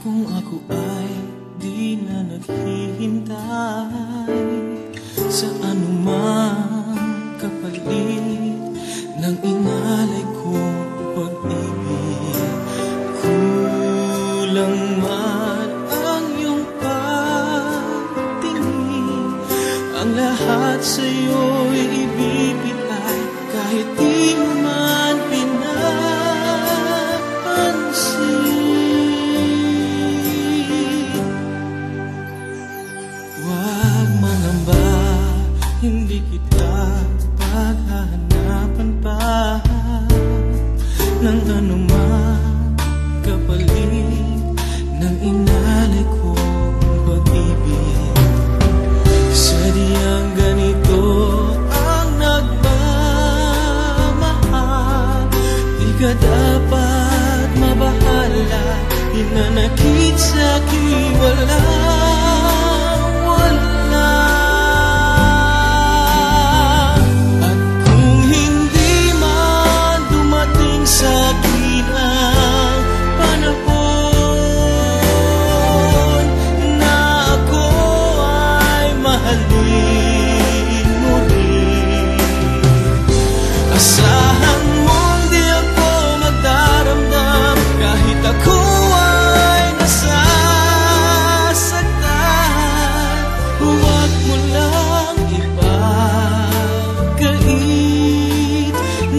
Kung ako ay di na naghihintay sa anumang kapalit ng inalay kong pag-ibig, kulang man ang iyong pagtingin, ang lahat sa'yo'y ibibigay kahit di mo man pinapansin. Huwag mangamba, hindi kita paghahanapan pa ng anumang kapalit ng inalay kong pag-ibig. Sadyang ganito ang nagmamahal, di ka dapat mabahala, hinanakit sa'kin wala. Asahan mong di ako magdaramdam kahit ako ay nasasaktan. Huwag mo lang ipagkait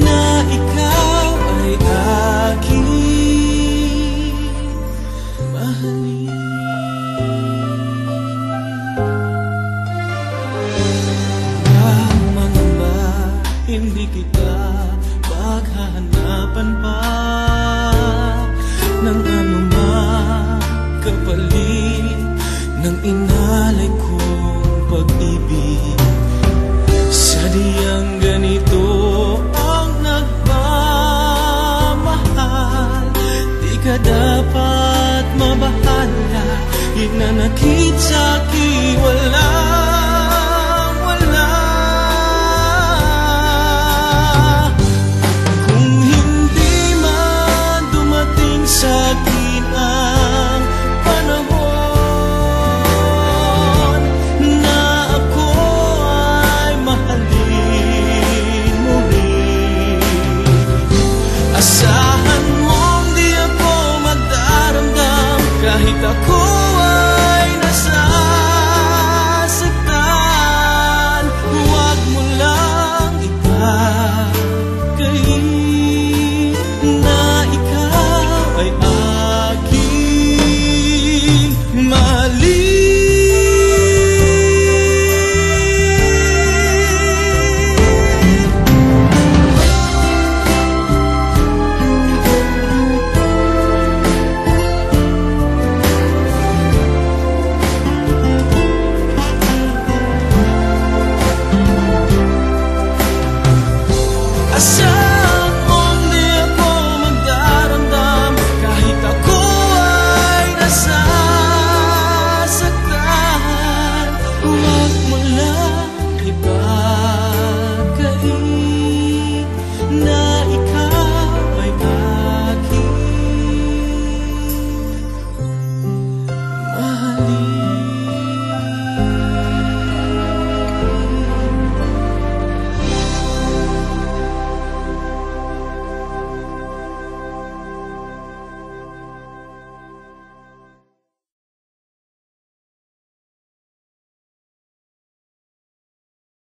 na ikaw ay aking mahalin. Huwag mangamba, hindi kita paghahanapan pa ng anumang kapalit ng inalay kong pag-ibig. Sadyang ganito ang nagmamahal, di ka dapat mabahala, hinanakit sa'kin wala. Sa